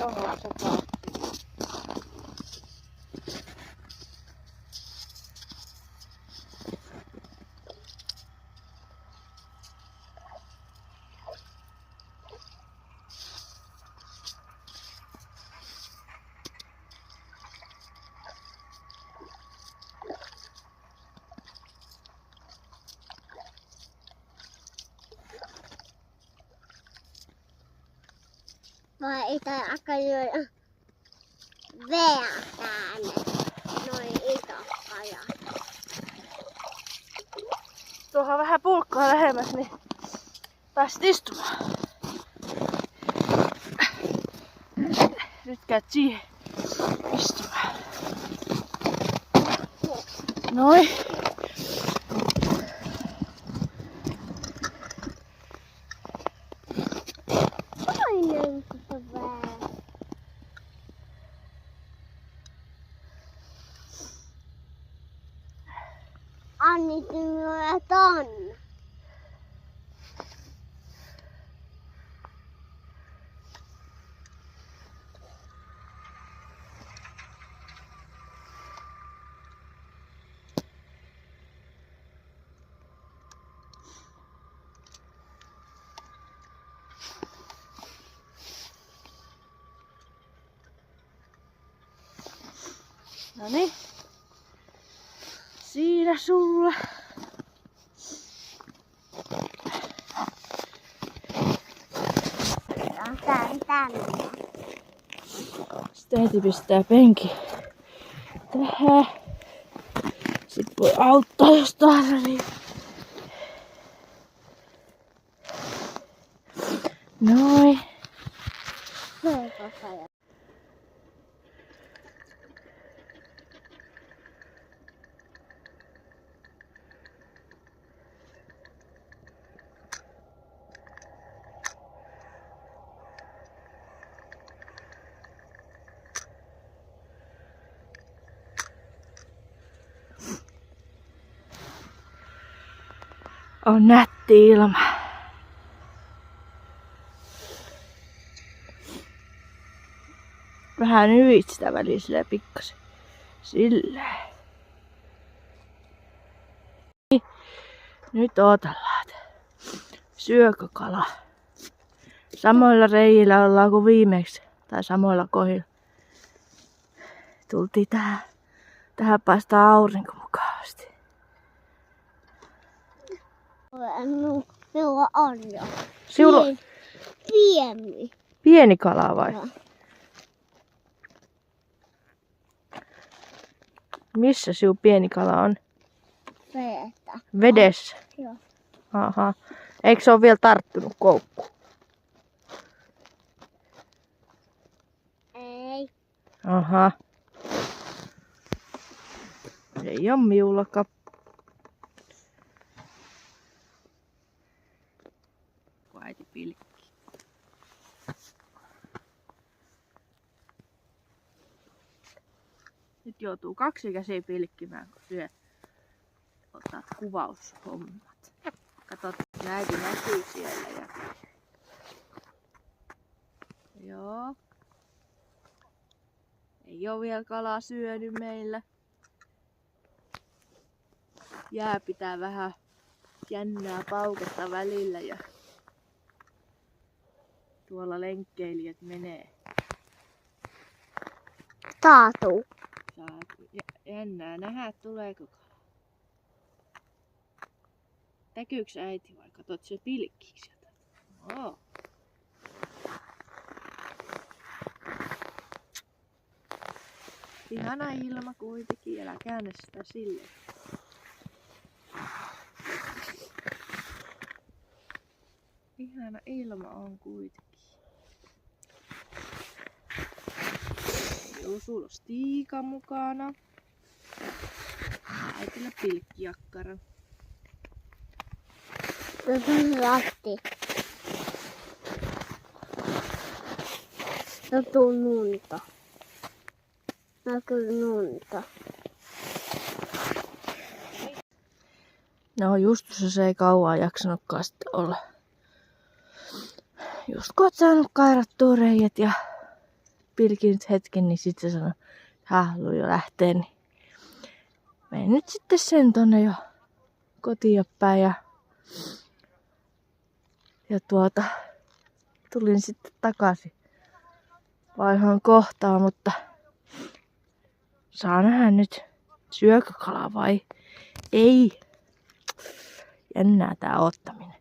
Oho, se taas. Vai itä akajoida veätään noin isot kajat. Tuohan vähän pulkkaa lähemmäs, niin pääsit istumaan. Nyt käyt siihen istumaan. Noin. Toinen vähän. Annit minulle ton. Noniin. Siinä sulla. Tänne. Sitten heti pistää penki tähän. Sitten voi auttaa, jos tarvii. Noin. On nätti ilma. Vähän nyit sitä väliä silleen pikkasen. Silleen. Nyt odotellaan. Syökö kala? Samoilla reijillä ollaan kuin viimeksi. Tai samoilla kohdilla. Tultiin tähän paistaa aurinko mukavasti. Minulla on jo. Sinulla Pieni. pieni kala vai? Joo. Missä sinun pieni kala on? Veetä. Vedessä? Joo. Aha. Eikö se ole vielä tarttunut koukkuun? Ei. Aha. Ei oo miullakaan. Äiti pilkki. Nyt joutuu kaksi käsiä pilkkimään, kun syö. Otat kuvaushommat. Katot, äiti näkyy siellä. Ja... Joo. Ei oo vielä kalaa syönyt meillä. Jää pitää vähän jännää pauketta välillä ja tuolla lenkkeilijät menee. Taatu. Saa jännää nähdä, tuleeko kala. Näkyyks äiti vai katot se pilkkii sieltä? Oo. Ihana ilma kuitenkin, älä käännä sitä silleen. Ihana ilma on kuitenkin. Joo, sulla on stiika mukana. Äitillä pilkkijakkara. Tuossa on ratti. Tuo nunta. Näkyy nunta. No just se ei kauan jaksanutkaan sitten olla. Just kun oot saanut kairattua reijät ja pilkin hetken, niin sitten se sanoi, että hän haluaa jo lähteä. Niin menen nyt sitten sen tonne jo kotiin päin ja tulin sitten takaisin vaihaan kohtaa, mutta saa nähdä nyt, syökö kala vai ei. Jännää tää ottaminen.